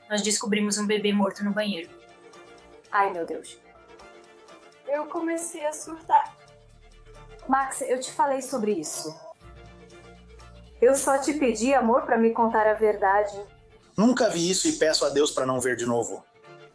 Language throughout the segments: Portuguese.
Nós descobrimos um bebê morto no banheiro. Ai, meu Deus. Eu comecei a surtar. Max, eu te falei sobre isso. Eu só te pedi, amor, pra me contar a verdade. Nunca vi isso e peço a Deus pra não ver de novo.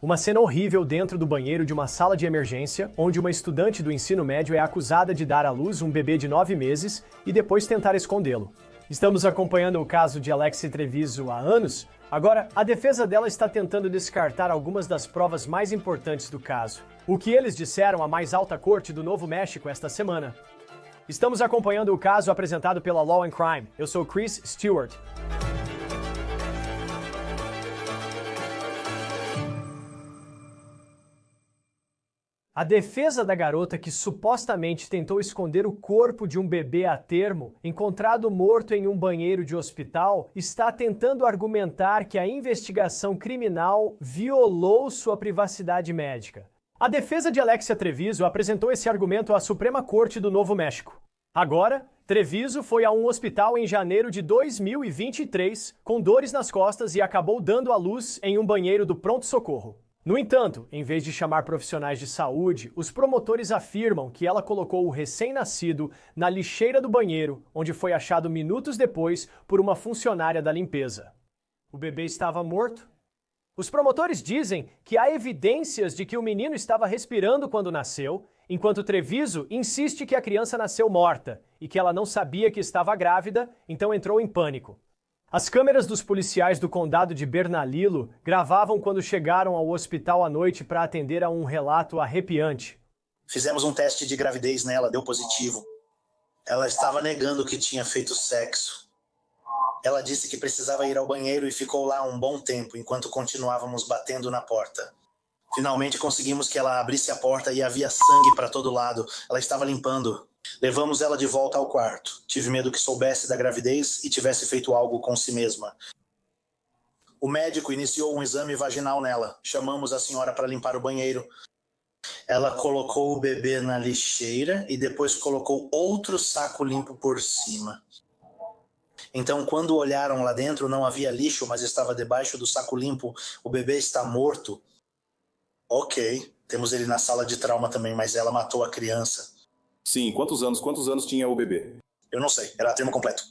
Uma cena horrível dentro do banheiro de uma sala de emergência, onde uma estudante do ensino médio é acusada de dar à luz um bebê de 9 meses e depois tentar escondê-lo. Estamos acompanhando o caso de Alexia Treviso há anos. Agora, a defesa dela está tentando descartar algumas das provas mais importantes do caso. O que eles disseram à mais alta corte do Novo México esta semana. Estamos acompanhando o caso apresentado pela Law and Crime. Eu sou Chris Stewart. A defesa da garota que supostamente tentou esconder o corpo de um bebê a termo, encontrado morto em um banheiro de hospital, está tentando argumentar que a investigação criminal violou sua privacidade médica. A defesa de Alexia Treviso apresentou esse argumento à Suprema Corte do Novo México. Agora, Treviso foi a um hospital em janeiro de 2023 com dores nas costas e acabou dando à luz em um banheiro do pronto-socorro. No entanto, em vez de chamar profissionais de saúde, os promotores afirmam que ela colocou o recém-nascido na lixeira do banheiro, onde foi achado minutos depois por uma funcionária da limpeza. O bebê estava morto? Os promotores dizem que há evidências de que o menino estava respirando quando nasceu, enquanto Treviso insiste que a criança nasceu morta e que ela não sabia que estava grávida, então entrou em pânico. As câmeras dos policiais do condado de Bernalillo gravavam quando chegaram ao hospital à noite para atender a um relato arrepiante. Fizemos um teste de gravidez nela, deu positivo. Ela estava negando que tinha feito sexo. Ela disse que precisava ir ao banheiro e ficou lá um bom tempo, enquanto continuávamos batendo na porta. Finalmente conseguimos que ela abrisse a porta e havia sangue para todo lado. Ela estava limpando. Levamos ela de volta ao quarto. Tive medo que soubesse da gravidez e tivesse feito algo com si mesma. O médico iniciou um exame vaginal nela. Chamamos a senhora para limpar o banheiro. Ela colocou o bebê na lixeira e depois colocou outro saco limpo por cima. Então, quando olharam lá dentro, não havia lixo, mas estava debaixo do saco limpo. O bebê está morto. Ok, temos ele na sala de trauma também, mas ela matou a criança. Sim, quantos anos tinha o bebê? Eu não sei, era termo completo.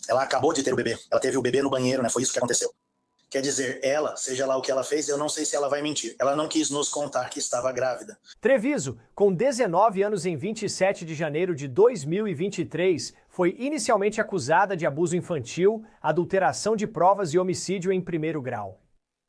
Ela acabou de ter o bebê. Ela teve o bebê no banheiro, né? Foi isso que aconteceu. Quer dizer, ela, seja lá o que ela fez, eu não sei se ela vai mentir. Ela não quis nos contar que estava grávida. Treviso, com 19 anos em 27 de janeiro de 2023, foi inicialmente acusada de abuso infantil, adulteração de provas e homicídio em primeiro grau.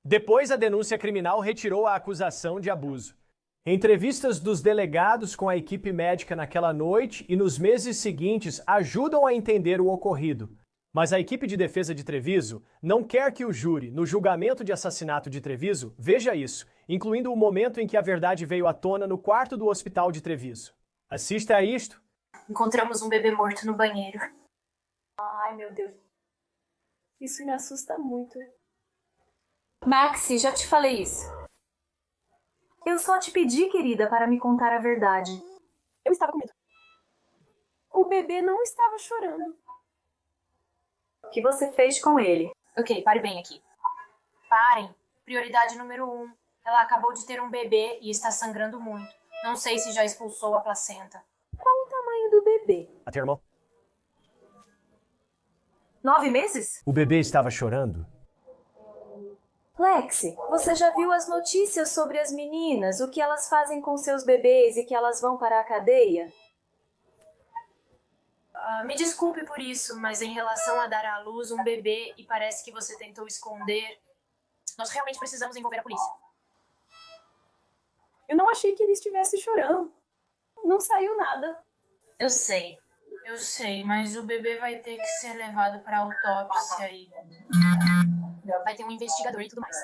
Depois, a denúncia criminal retirou a acusação de abuso. Entrevistas dos delegados com a equipe médica naquela noite e nos meses seguintes ajudam a entender o ocorrido. Mas a equipe de defesa de Treviso não quer que o júri, no julgamento de assassinato de Treviso, veja isso, incluindo o momento em que a verdade veio à tona no quarto do hospital de Treviso. Assista a isto. Encontramos um bebê morto no banheiro. Ai, meu Deus. Isso me assusta muito. Maxi, já te falei isso. Eu só te pedi, querida, para me contar a verdade. Eu estava com medo. O bebê não estava chorando. O que você fez com ele? Ok, pare bem aqui. Parem. Prioridade número 1. Ela acabou de ter um bebê e está sangrando muito. Não sei se já expulsou a placenta. Qual o tamanho do bebê? A termo. 9 meses? O bebê estava chorando. Lexi, você já viu as notícias sobre as meninas, o que elas fazem com seus bebês e que elas vão para a cadeia? Me desculpe por isso, mas em relação a dar à luz um bebê e parece que você tentou esconder, nós realmente precisamos envolver a polícia. Eu não achei que ele estivesse chorando. Não saiu nada. Eu sei, mas o bebê vai ter que ser levado para autópsia e vai ter um investigador e tudo mais.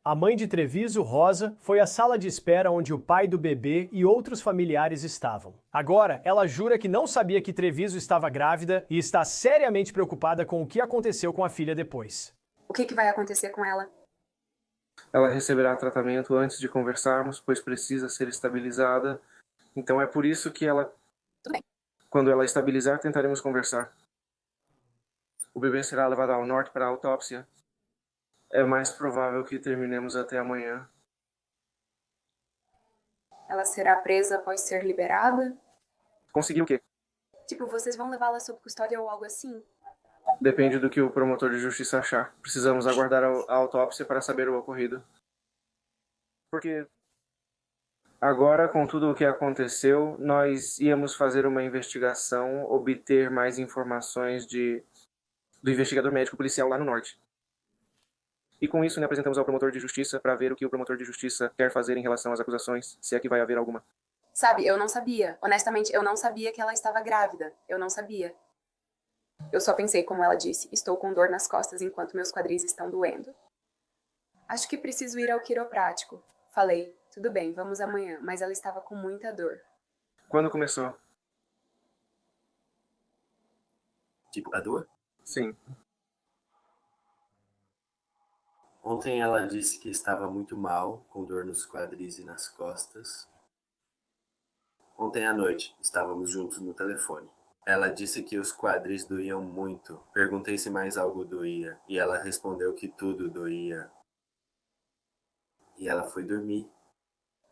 A mãe de Treviso, Rosa, foi à sala de espera onde o pai do bebê e outros familiares estavam. Agora, ela jura que não sabia que Treviso estava grávida e está seriamente preocupada com o que aconteceu com a filha depois. O que vai acontecer com ela? Ela receberá tratamento antes de conversarmos, pois precisa ser estabilizada. Então é por isso que ela... Tudo bem. Quando ela estabilizar, tentaremos conversar. O bebê será levado ao norte para a autópsia. É mais provável que terminemos até amanhã. Ela será presa após ser liberada? Conseguiu o quê? Tipo, vocês vão levá-la sob custódia ou algo assim? Depende do que o promotor de justiça achar. Precisamos aguardar a autópsia para saber o ocorrido. Porque agora, com tudo o que aconteceu, nós íamos fazer uma investigação, obter mais informações do investigador médico policial lá no norte. E com isso, apresentamos ao promotor de justiça para ver o que o promotor de justiça quer fazer em relação às acusações, se é que vai haver alguma. Sabe, eu não sabia. Honestamente, eu não sabia que ela estava grávida. Eu não sabia. Eu só pensei, como ela disse, estou com dor nas costas enquanto meus quadris estão doendo. Acho que preciso ir ao quiroprático. Falei, tudo bem, vamos amanhã, mas ela estava com muita dor. Quando começou? Tipo, a dor? Sim. Ontem ela disse que estava muito mal, com dor nos quadris e nas costas. Ontem à noite, estávamos juntos no telefone. Ela disse que os quadris doíam muito. Perguntei se mais algo doía, e ela respondeu que tudo doía. E ela foi dormir.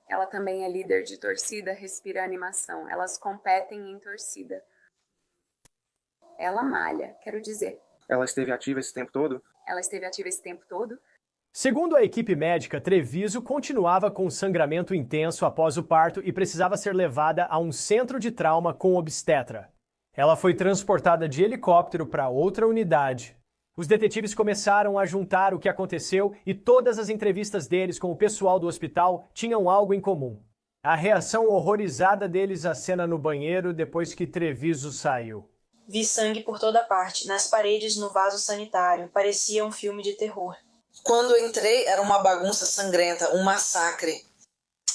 Ela também é líder de torcida Respira Animação. Elas competem em torcida. Ela malha, quero dizer. Ela esteve ativa esse tempo todo? Ela esteve ativa esse tempo todo? Segundo a equipe médica, Treviso continuava com sangramento intenso após o parto e precisava ser levada a um centro de trauma com obstetra. Ela foi transportada de helicóptero para outra unidade. Os detetives começaram a juntar o que aconteceu e todas as entrevistas deles com o pessoal do hospital tinham algo em comum. A reação horrorizada deles à cena no banheiro depois que Treviso saiu. Vi sangue por toda parte, nas paredes, no vaso sanitário. Parecia um filme de terror. Quando eu entrei, era uma bagunça sangrenta, um massacre.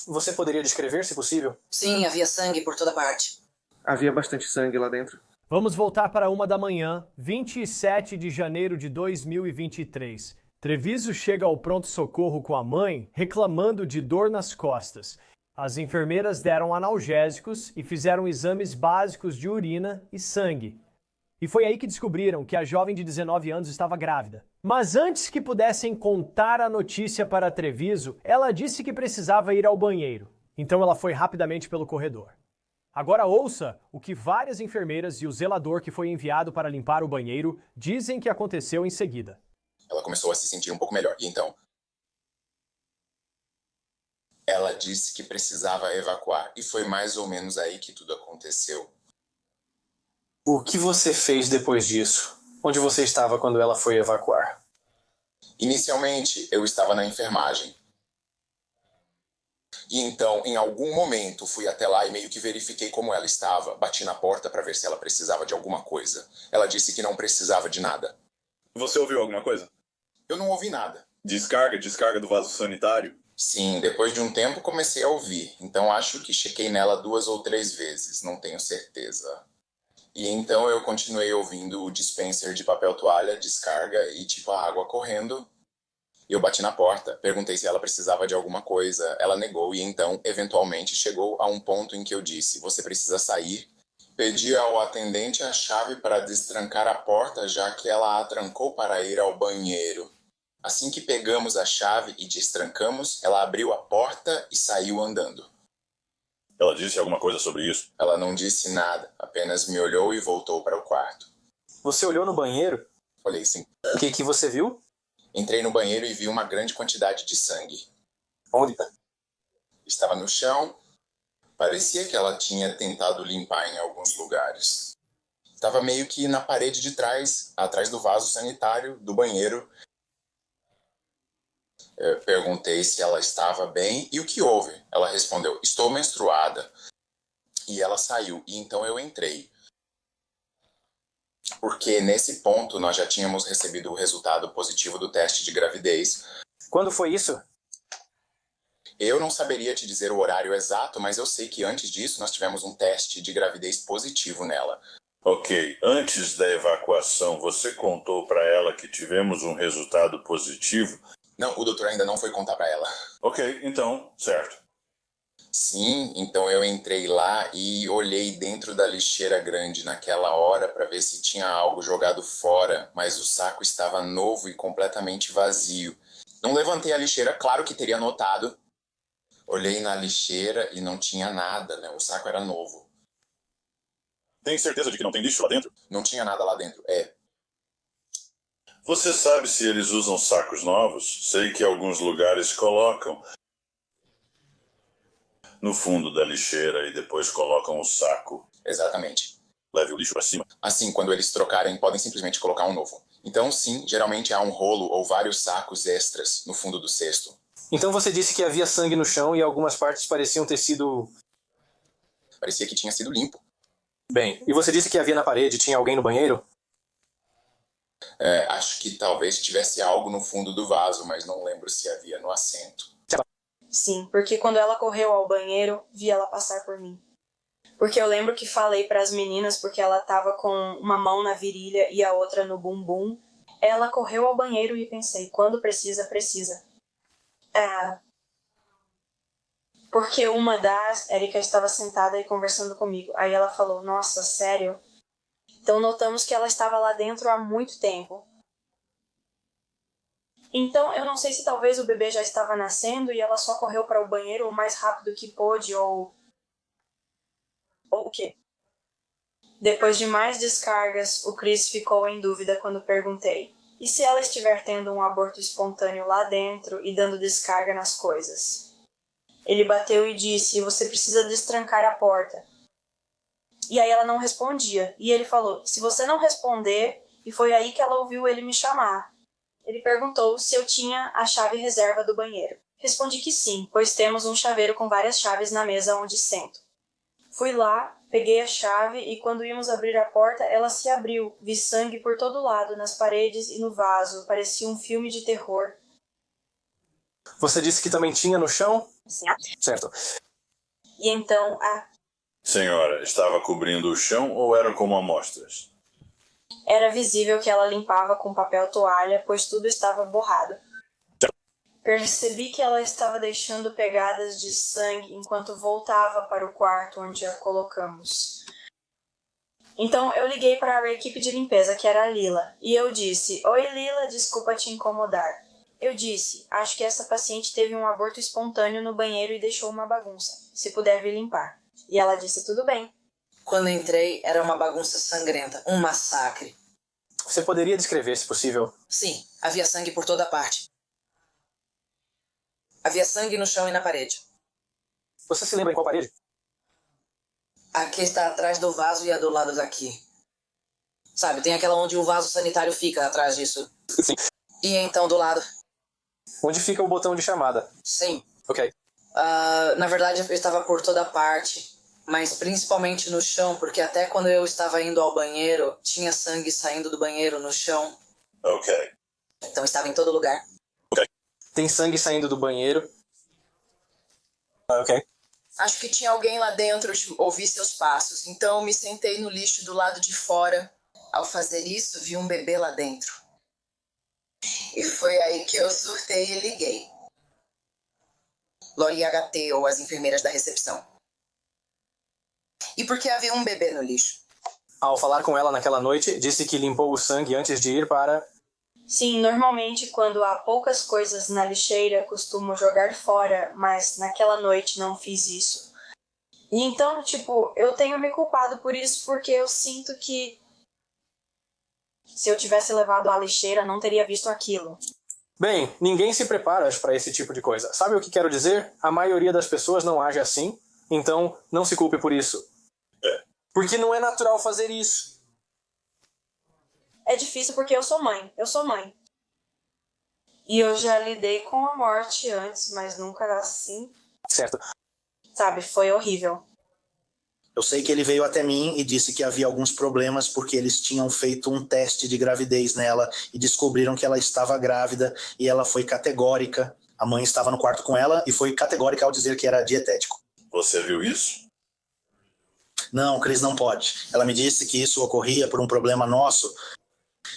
Você poderia descrever, se possível? Sim, havia sangue por toda parte. Havia bastante sangue lá dentro. Vamos voltar para 1 da manhã, 27 de janeiro de 2023. Treviso chega ao pronto-socorro com a mãe, reclamando de dor nas costas. As enfermeiras deram analgésicos e fizeram exames básicos de urina e sangue. E foi aí que descobriram que a jovem de 19 anos estava grávida. Mas antes que pudessem contar a notícia para Treviso, ela disse que precisava ir ao banheiro. Então ela foi rapidamente pelo corredor. Agora ouça o que várias enfermeiras e o zelador que foi enviado para limpar o banheiro dizem que aconteceu em seguida. Ela começou a se sentir um pouco melhor. E então, ela disse que precisava evacuar. E foi mais ou menos aí que tudo aconteceu. O que você fez depois disso? Onde você estava quando ela foi evacuar? Inicialmente, eu estava na enfermagem. E então, em algum momento, fui até lá e meio que verifiquei como ela estava. Bati na porta para ver se ela precisava de alguma coisa. Ela disse que não precisava de nada. Você ouviu alguma coisa? Eu não ouvi nada. Descarga do vaso sanitário? Sim, depois de um tempo comecei a ouvir. Então acho que chequei nela 2 ou 3 vezes, não tenho certeza. E então eu continuei ouvindo o dispenser de papel toalha, descarga e tipo a água correndo. Eu bati na porta, perguntei se ela precisava de alguma coisa. Ela negou e então, eventualmente, chegou a um ponto em que eu disse: você precisa sair. Pedi ao atendente a chave para destrancar a porta, já que ela a trancou para ir ao banheiro. Assim que pegamos a chave e destrancamos, ela abriu a porta e saiu andando. Ela disse alguma coisa sobre isso? Ela não disse nada, apenas me olhou e voltou para o quarto. Você olhou no banheiro? Olhei sim. O que você viu? Entrei no banheiro e vi uma grande quantidade de sangue. Onde? Estava no chão. Parecia que ela tinha tentado limpar em alguns lugares. Estava meio que na parede de trás, atrás do vaso sanitário do banheiro. Eu perguntei se ela estava bem e o que houve. Ela respondeu: estou menstruada. E ela saiu, e então eu entrei. Porque nesse ponto nós já tínhamos recebido o resultado positivo do teste de gravidez. Quando foi isso? Eu não saberia te dizer o horário exato, mas eu sei que antes disso nós tivemos um teste de gravidez positivo nela. Ok, antes da evacuação, você contou para ela que tivemos um resultado positivo? Não, o doutor ainda não foi contar para ela. Ok, então, certo. Sim, então eu entrei lá e olhei dentro da lixeira grande naquela hora para ver se tinha algo jogado fora, mas o saco estava novo e completamente vazio. Não levantei a lixeira, claro que teria notado. Olhei na lixeira e não tinha nada, né? O saco era novo. Tem certeza de que não tem lixo lá dentro? Não tinha nada lá dentro, Você sabe se eles usam sacos novos? Sei que alguns lugares colocam no fundo da lixeira e depois colocam o saco. Exatamente. Leve o lixo para cima. Assim, quando eles trocarem, podem simplesmente colocar um novo. Então, sim, geralmente há um rolo ou vários sacos extras no fundo do cesto. Então você disse que havia sangue no chão e algumas partes pareciam ter sido... Parecia que tinha sido limpo. Bem, e você disse que havia na parede, tinha alguém no banheiro? Acho que talvez tivesse algo no fundo do vaso, mas não lembro se havia no assento. Sim, porque quando ela correu ao banheiro, vi ela passar por mim. Porque eu lembro que falei para as meninas, porque ela estava com uma mão na virilha e a outra no bumbum. Ela correu ao banheiro e pensei, quando precisa, precisa. Porque uma das... Erika estava sentada e conversando comigo. Aí ela falou, nossa, sério? Então notamos que ela estava lá dentro há muito tempo. Então eu não sei se talvez o bebê já estava nascendo e ela só correu para o banheiro o mais rápido que pôde ou o quê? Depois de mais descargas, o Chris ficou em dúvida quando perguntei. E se ela estiver tendo um aborto espontâneo lá dentro e dando descarga nas coisas? Ele bateu e disse, você precisa destrancar a porta. E aí ela não respondia. E ele falou, se você não responder... E foi aí que ela ouviu ele me chamar. Ele perguntou se eu tinha a chave reserva do banheiro. Respondi que sim, pois temos um chaveiro com várias chaves na mesa onde sento. Fui lá, peguei a chave e quando íamos abrir a porta, ela se abriu. Vi sangue por todo lado, nas paredes e no vaso. Parecia um filme de terror. Você disse que também tinha no chão? Sim. Certo. E então, Senhora, estava cobrindo o chão ou eram como amostras? era visível que ela limpava com papel toalha, pois tudo estava borrado. Percebi que ela estava deixando pegadas de sangue enquanto voltava para o quarto onde a colocamos. Então eu liguei para a equipe de limpeza, que era a Lila, e eu disse, oi Lila, desculpa te incomodar. Eu disse, acho que essa paciente teve um aborto espontâneo no banheiro e deixou uma bagunça. Se puder vir limpar. E ela disse, tudo bem. Quando entrei, era uma bagunça sangrenta, um massacre. Você poderia descrever, se possível? Sim, havia sangue por toda parte. Havia sangue no chão e na parede. Você se lembra em qual parede? Aqui está atrás do vaso e a do lado daqui. Sabe, tem aquela onde o vaso sanitário fica atrás disso. Sim. E então do lado. Onde fica o botão de chamada? Sim. Ok. Na verdade, eu estava por toda parte. Mas principalmente no chão, porque até quando eu estava indo ao banheiro, tinha sangue saindo do banheiro no chão. Ok. Então estava em todo lugar. Ok. Tem sangue saindo do banheiro. Ok. Acho que tinha alguém lá dentro, ouvi seus passos. Então me sentei no lixo do lado de fora. Ao fazer isso, vi um bebê lá dentro. E foi aí que eu surtei e liguei. Lori HT, ou as enfermeiras da recepção. E por que havia um bebê no lixo? Ao falar com ela naquela noite, disse que limpou o sangue antes de ir para... Sim, normalmente quando há poucas coisas na lixeira, costumo jogar fora, mas naquela noite não fiz isso. E então, eu tenho me culpado por isso porque eu sinto que se eu tivesse levado à lixeira, não teria visto aquilo. Bem, ninguém se prepara para esse tipo de coisa. Sabe o que quero dizer? A maioria das pessoas não age assim, então não se culpe por isso. Porque não é natural fazer isso. É difícil porque eu sou mãe. E eu já lidei com a morte antes, mas nunca assim. Certo. Sabe, foi horrível. Eu sei que ele veio até mim e disse que havia alguns problemas porque eles tinham feito um teste de gravidez nela e descobriram que ela estava grávida e ela foi categórica. A mãe estava no quarto com ela e foi categórica ao dizer que era dietético. Você viu isso? Não, Cris, não pode. Ela me disse que isso ocorria por um problema nosso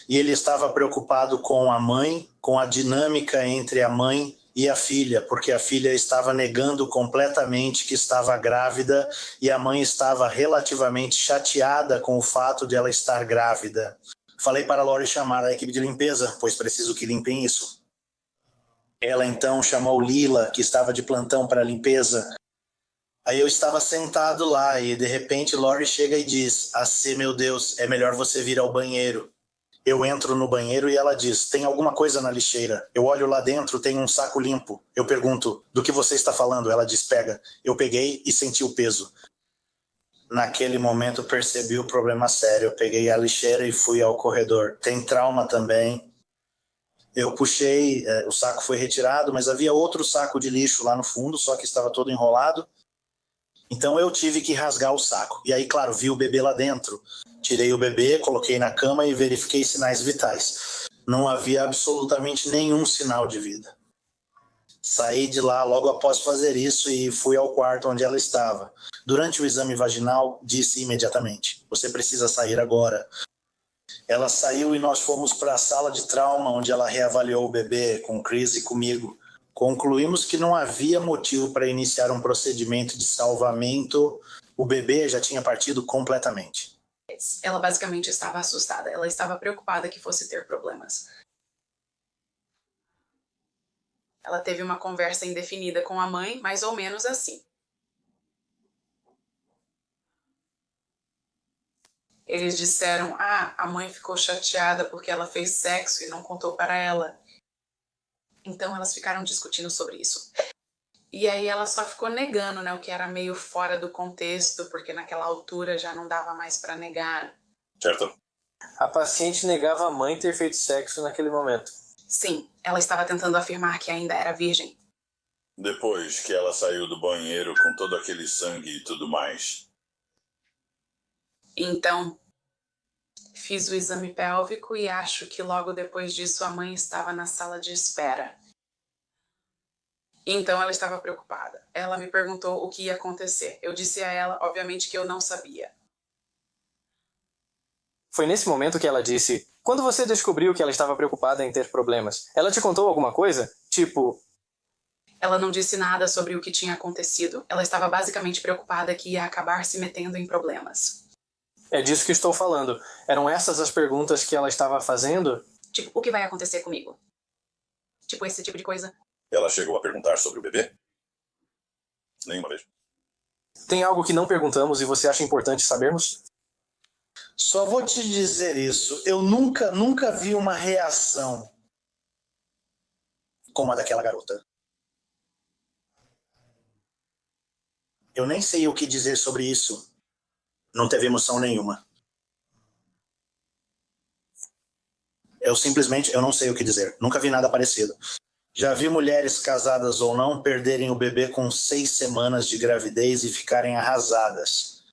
e ele estava preocupado com a mãe, com a dinâmica entre a mãe e a filha, porque a filha estava negando completamente que estava grávida e a mãe estava relativamente chateada com o fato de ela estar grávida. Falei para a Lori chamar a equipe de limpeza, pois preciso que limpem isso. Ela então chamou Lila, que estava de plantão para a limpeza. Aí eu estava sentado lá e de repente Lori chega e diz: "AC, meu Deus, é melhor você vir ao banheiro." Eu entro no banheiro e ela diz: "Tem alguma coisa na lixeira." Eu olho lá dentro, tem um saco limpo. Eu pergunto: "Do que você está falando?" Ela diz: "Pega." Eu peguei e senti o peso. Naquele momento percebi o problema sério. Eu peguei a lixeira e fui ao corredor. Tem trauma também. Eu puxei, o saco foi retirado, mas havia outro saco de lixo lá no fundo, só que estava todo enrolado. Então eu tive que rasgar o saco. E aí, claro, vi o bebê lá dentro. Tirei o bebê, coloquei na cama e verifiquei sinais vitais. Não havia absolutamente nenhum sinal de vida. Saí de lá logo após fazer isso e fui ao quarto onde ela estava. Durante o exame vaginal, disse imediatamente: "Você precisa sair agora." Ela saiu e nós fomos para a sala de trauma, onde ela reavaliou o bebê com Chris e comigo. Concluímos que não havia motivo para iniciar um procedimento de salvamento. O bebê já tinha partido completamente. Ela basicamente estava assustada. Ela estava preocupada que fosse ter problemas. Ela teve uma conversa indefinida com a mãe, mais ou menos assim. Eles disseram: a mãe ficou chateada porque ela fez sexo e não contou para ela. Então elas ficaram discutindo sobre isso. E aí ela só ficou negando, né, o que era meio fora do contexto, porque naquela altura já não dava mais para negar. Certo. A paciente negava a mãe ter feito sexo naquele momento. Sim, ela estava tentando afirmar que ainda era virgem. Depois que ela saiu do banheiro com todo aquele sangue e tudo mais. Então, fiz o exame pélvico e acho que logo depois disso a mãe estava na sala de espera. Então ela estava preocupada. Ela me perguntou o que ia acontecer. Eu disse a ela, obviamente, que eu não sabia. Foi nesse momento que ela disse: "Quando você descobriu que ela estava preocupada em ter problemas, ela te contou alguma coisa? Tipo..." Ela não disse nada sobre o que tinha acontecido. Ela estava basicamente preocupada que ia acabar se metendo em problemas. É disso que estou falando. Eram essas as perguntas que ela estava fazendo? Tipo, o que vai acontecer comigo? Tipo, esse tipo de coisa. Ela chegou a perguntar sobre o bebê? Nenhuma vez. Tem algo que não perguntamos e você acha importante sabermos? Só vou te dizer isso. Eu nunca vi uma reação como a daquela garota. Eu nem sei o que dizer sobre isso. Não teve emoção nenhuma. Eu não sei o que dizer. Nunca vi nada parecido. Já vi mulheres casadas ou não perderem o bebê com 6 semanas de gravidez e ficarem arrasadas.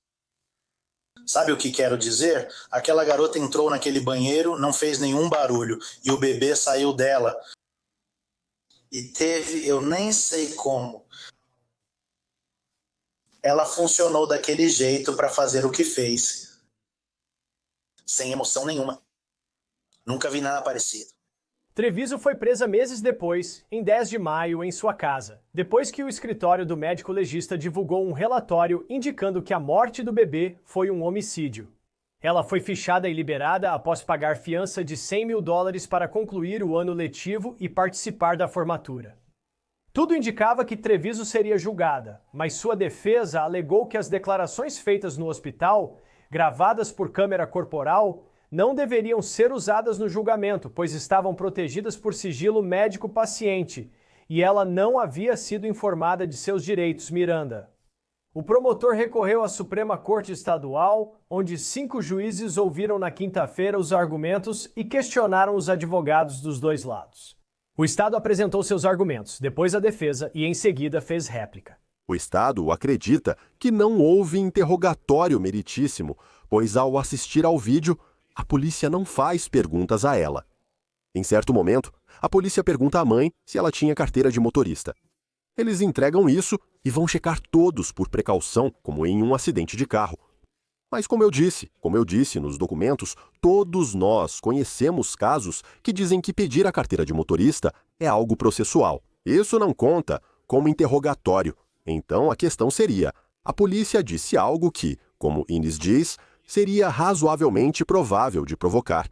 Sabe o que quero dizer? Aquela garota entrou naquele banheiro, não fez nenhum barulho e o bebê saiu dela. E teve, eu nem sei como. Ela funcionou daquele jeito para fazer o que fez. Sem emoção nenhuma. Nunca vi nada parecido. Treviso foi presa meses depois, em 10 de maio, em sua casa, depois que o escritório do médico legista divulgou um relatório indicando que a morte do bebê foi um homicídio. Ela foi fichada e liberada após pagar fiança de $100 mil para concluir o ano letivo e participar da formatura. Tudo indicava que Treviso seria julgada, mas sua defesa alegou que as declarações feitas no hospital, gravadas por câmera corporal, não deveriam ser usadas no julgamento, pois estavam protegidas por sigilo médico-paciente, e ela não havia sido informada de seus direitos, Miranda. O promotor recorreu à Suprema Corte Estadual, onde 5 juízes ouviram na quinta-feira os argumentos e questionaram os advogados dos dois lados. O Estado apresentou seus argumentos, depois a defesa e, em seguida, fez réplica. O Estado acredita que não houve interrogatório meritíssimo, pois, ao assistir ao vídeo, a polícia não faz perguntas a ela. Em certo momento, a polícia pergunta à mãe se ela tinha carteira de motorista. Eles entregam isso e vão checar todos por precaução, como em um acidente de carro. Mas como eu disse nos documentos, todos nós conhecemos casos que dizem que pedir a carteira de motorista é algo processual. Isso não conta como interrogatório. Então a questão seria: a polícia disse algo que, como Inês diz, seria razoavelmente provável de provocar.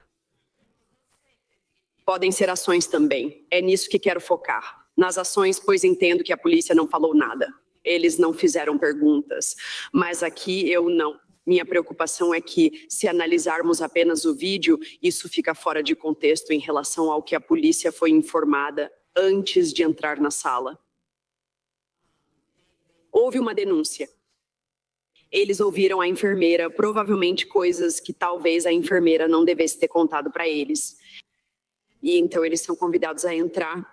Podem ser ações também. É nisso que quero focar. Nas ações, pois entendo que a polícia não falou nada. Eles não fizeram perguntas. Mas aqui eu não. Minha preocupação é que, se analisarmos apenas o vídeo, isso fica fora de contexto em relação ao que a polícia foi informada antes de entrar na sala. Houve uma denúncia. Eles ouviram a enfermeira, provavelmente coisas que talvez a enfermeira não devesse ter contado para eles. E então eles são convidados a entrar.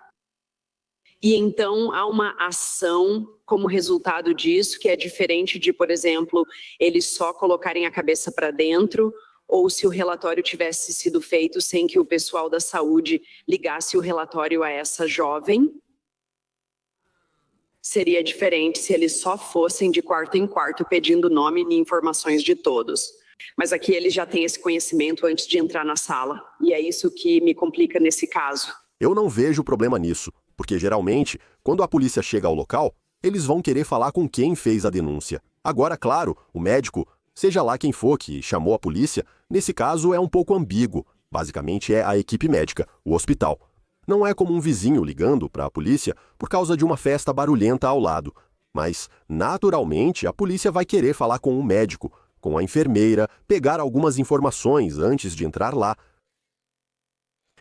E então há uma ação como resultado disso, que é diferente de, por exemplo, eles só colocarem a cabeça para dentro, ou se o relatório tivesse sido feito sem que o pessoal da saúde ligasse o relatório a essa jovem. Seria diferente se eles só fossem de quarto em quarto pedindo nome e informações de todos. Mas aqui eles já têm esse conhecimento antes de entrar na sala. E é isso que me complica nesse caso. Eu não vejo problema nisso, porque geralmente, quando a polícia chega ao local, eles vão querer falar com quem fez a denúncia. Agora, claro, o médico, seja lá quem for que chamou a polícia, nesse caso é um pouco ambíguo. Basicamente é a equipe médica, o hospital. Não é como um vizinho ligando para a polícia por causa de uma festa barulhenta ao lado. Mas, naturalmente, a polícia vai querer falar com o médico, com a enfermeira, pegar algumas informações antes de entrar lá.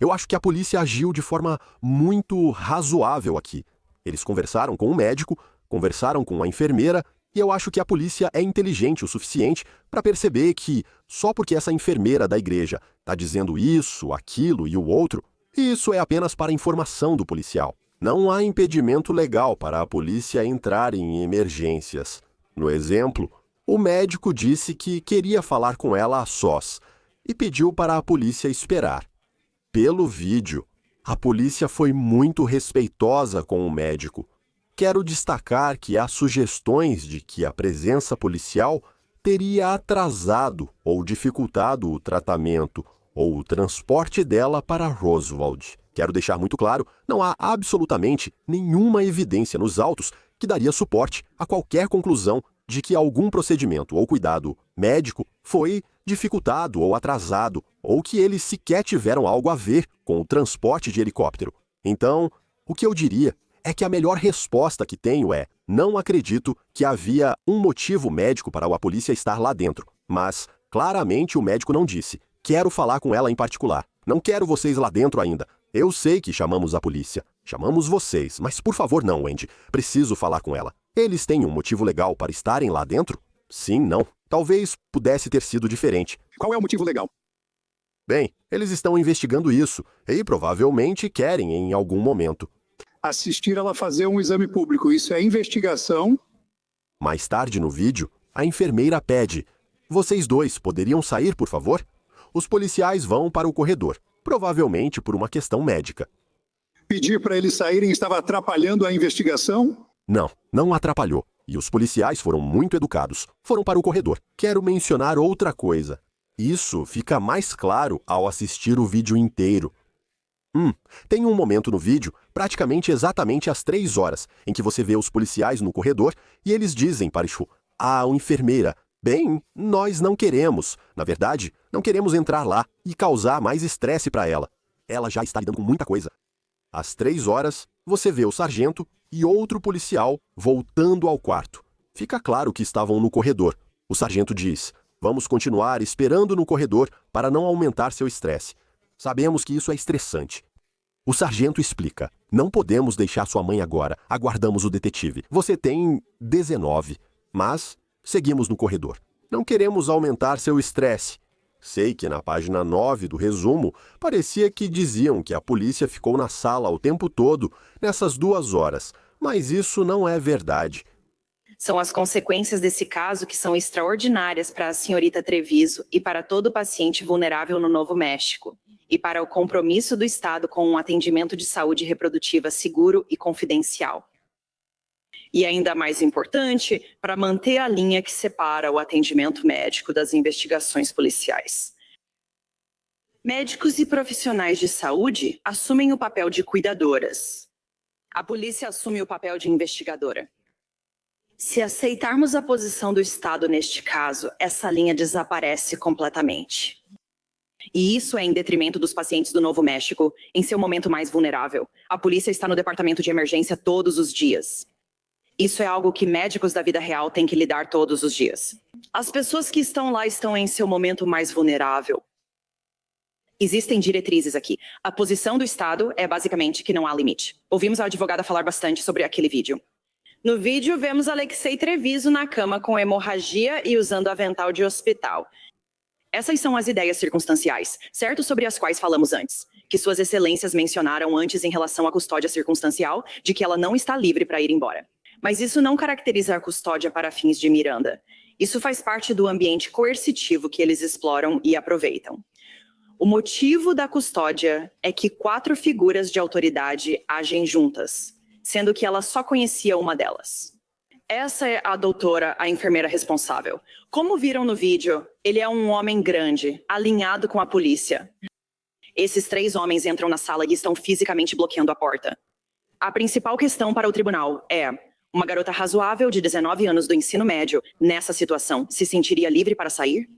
Eu acho que a polícia agiu de forma muito razoável aqui. Eles conversaram com o médico, conversaram com a enfermeira, e eu acho que a polícia é inteligente o suficiente para perceber que, só porque essa enfermeira da igreja está dizendo isso, aquilo e o outro, isso é apenas para informação do policial. Não há impedimento legal para a polícia entrar em emergências. No exemplo, o médico disse que queria falar com ela a sós e pediu para a polícia esperar. Pelo vídeo, a polícia foi muito respeitosa com o médico. Quero destacar que há sugestões de que a presença policial teria atrasado ou dificultado o tratamento ou o transporte dela para Roswell. Quero deixar muito claro, não há absolutamente nenhuma evidência nos autos que daria suporte a qualquer conclusão de que algum procedimento ou cuidado médico foi dificultado ou atrasado, ou que eles sequer tiveram algo a ver com o transporte de helicóptero. Então, o que eu diria é que a melhor resposta que tenho é: não acredito que havia um motivo médico para a polícia estar lá dentro. Mas, claramente, o médico não disse: quero falar com ela em particular. Não quero vocês lá dentro ainda. Eu sei que chamamos a polícia. Chamamos vocês, mas por favor não, Wendy. Preciso falar com ela. Eles têm um motivo legal para estarem lá dentro? Sim, não. Talvez pudesse ter sido diferente. Qual é o motivo legal? Bem, eles estão investigando isso e provavelmente querem em algum momento. Assistir ela fazer um exame público, isso é investigação? Mais tarde no vídeo, a enfermeira pede: vocês dois poderiam sair, por favor? Os policiais vão para o corredor, provavelmente por uma questão médica. Pedir para eles saírem estava atrapalhando a investigação? Não, não atrapalhou. E os policiais foram muito educados. Foram para o corredor. Quero mencionar outra coisa. Isso fica mais claro ao assistir o vídeo inteiro. Tem um momento no vídeo, praticamente exatamente às 3 horas, em que você vê os policiais no corredor e eles dizem para a enfermeira: bem, nós não queremos. Na verdade, não queremos entrar lá e causar mais estresse para ela. Ela já está lidando com muita coisa. Às 3 horas, você vê o sargento e outro policial voltando ao quarto. Fica claro que estavam no corredor. O sargento diz: vamos continuar esperando no corredor para não aumentar seu estresse. Sabemos que isso é estressante. O sargento explica: não podemos deixar sua mãe agora. Aguardamos o detetive. Você tem 19, mas seguimos no corredor. Não queremos aumentar seu estresse. Sei que na página 9 do resumo parecia que diziam que a polícia ficou na sala o tempo todo nessas 2 horas, mas isso não é verdade. São as consequências desse caso que são extraordinárias para a senhorita Treviso e para todo paciente vulnerável no Novo México, e para o compromisso do Estado com um atendimento de saúde reprodutiva seguro e confidencial. E ainda mais importante, para manter a linha que separa o atendimento médico das investigações policiais. Médicos e profissionais de saúde assumem o papel de cuidadoras. A polícia assume o papel de investigadora. Se aceitarmos a posição do Estado neste caso, essa linha desaparece completamente. E isso é em detrimento dos pacientes do Novo México, em seu momento mais vulnerável. A polícia está no departamento de emergência todos os dias. Isso é algo que médicos da vida real têm que lidar todos os dias. As pessoas que estão lá estão em seu momento mais vulnerável. Existem diretrizes aqui. A posição do Estado é basicamente que não há limite. Ouvimos a advogada falar bastante sobre aquele vídeo. No vídeo, vemos Alexei Treviso na cama com hemorragia e usando avental de hospital. Essas são as ideias circunstanciais, certo, sobre as quais falamos antes, que suas excelências mencionaram antes em relação à custódia circunstancial, de que ela não está livre para ir embora. Mas isso não caracteriza a custódia para fins de Miranda. Isso faz parte do ambiente coercitivo que eles exploram e aproveitam. O motivo da custódia é que 4 figuras de autoridade agem juntas, sendo que ela só conhecia uma delas. Essa é a doutora, a enfermeira responsável. Como viram no vídeo, ele é um homem grande, alinhado com a polícia. Esses 3 homens entram na sala e estão fisicamente bloqueando a porta. A principal questão para o tribunal é: uma garota razoável de 19 anos do ensino médio, nessa situação, se sentiria livre para sair?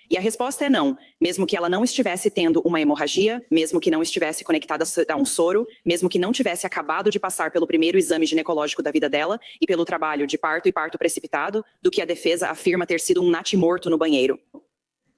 E a resposta é não, mesmo que ela não estivesse tendo uma hemorragia, mesmo que não estivesse conectada a um soro, mesmo que não tivesse acabado de passar pelo primeiro exame ginecológico da vida dela e pelo trabalho de parto e parto precipitado, do que a defesa afirma ter sido um natimorto no banheiro.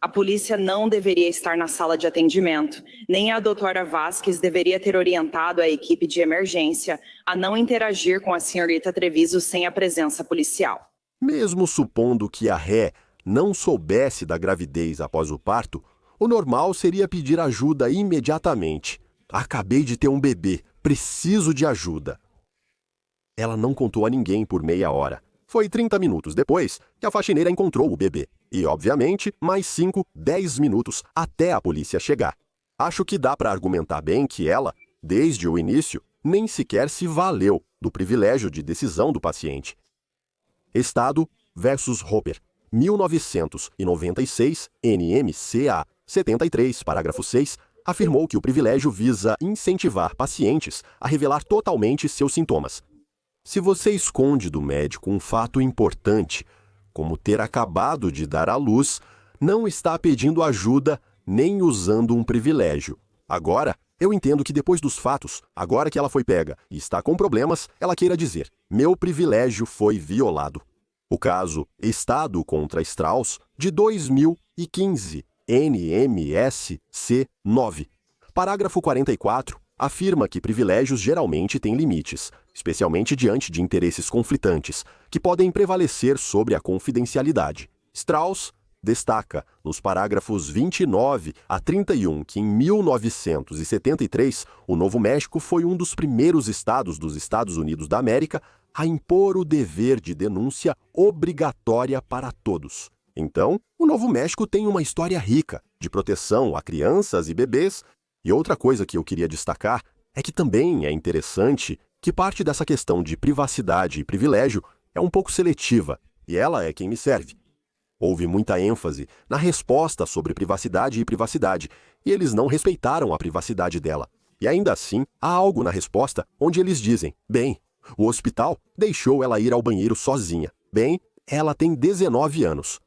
A polícia não deveria estar na sala de atendimento, nem a doutora Vasquez deveria ter orientado a equipe de emergência a não interagir com a senhorita Treviso sem a presença policial. Mesmo supondo que a ré não soubesse da gravidez após o parto, o normal seria pedir ajuda imediatamente. Acabei de ter um bebê, preciso de ajuda. Ela não contou a ninguém por meia hora. Foi 30 minutos depois que a faxineira encontrou o bebê. E, obviamente, mais 5, 10 minutos até a polícia chegar. Acho que dá para argumentar bem que ela, desde o início, nem sequer se valeu do privilégio de decisão do paciente. Estado versus Roper. 1996, NMCA 73, parágrafo 6, afirmou que o privilégio visa incentivar pacientes a revelar totalmente seus sintomas. Se você esconde do médico um fato importante, como ter acabado de dar à luz, não está pedindo ajuda nem usando um privilégio. Agora, eu entendo que depois dos fatos, agora que ela foi pega e está com problemas, ela queira dizer: meu privilégio foi violado. O caso Estado contra Strauss, de 2015, NMSC 9. Parágrafo 44, afirma que privilégios geralmente têm limites, especialmente diante de interesses conflitantes, que podem prevalecer sobre a confidencialidade. Strauss destaca, nos parágrafos 29 a 31, que em 1973, o Novo México foi um dos primeiros estados dos Estados Unidos da América a impor o dever de denúncia obrigatória para todos. Então, o Novo México tem uma história rica de proteção a crianças e bebês. E outra coisa que eu queria destacar é que também é interessante que parte dessa questão de privacidade e privilégio é um pouco seletiva, e ela é quem me serve. Houve muita ênfase na resposta sobre privacidade, e eles não respeitaram a privacidade dela. E ainda assim, há algo na resposta onde eles dizem: bem, o hospital deixou ela ir ao banheiro sozinha. Bem, ela tem 19 anos.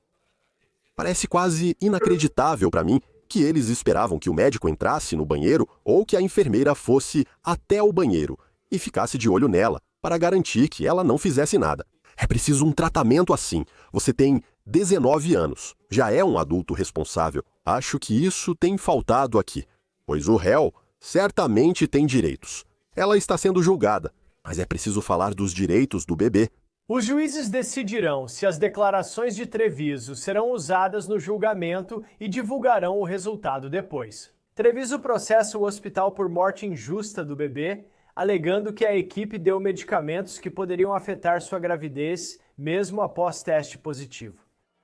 Parece quase inacreditável para mim que eles esperavam que o médico entrasse no banheiro ou que a enfermeira fosse até o banheiro e ficasse de olho nela para garantir que ela não fizesse nada. É preciso um tratamento assim. Você tem 19 anos, já é um adulto responsável. Acho que isso tem faltado aqui, pois o réu certamente tem direitos. Ela está sendo julgada, mas é preciso falar dos direitos do bebê. Os juízes decidirão se as declarações de Treviso serão usadas no julgamento e divulgarão o resultado depois. Treviso processa o hospital por morte injusta do bebê, alegando que a equipe deu medicamentos que poderiam afetar sua gravidez, mesmo após teste positivo.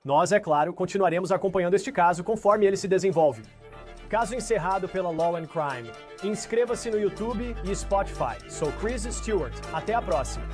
Nós, é claro, continuaremos acompanhando este caso conforme ele se desenvolve. Caso encerrado pela Law and Crime. Inscreva-se no YouTube e Spotify. Sou Chris Stewart. Até a próxima.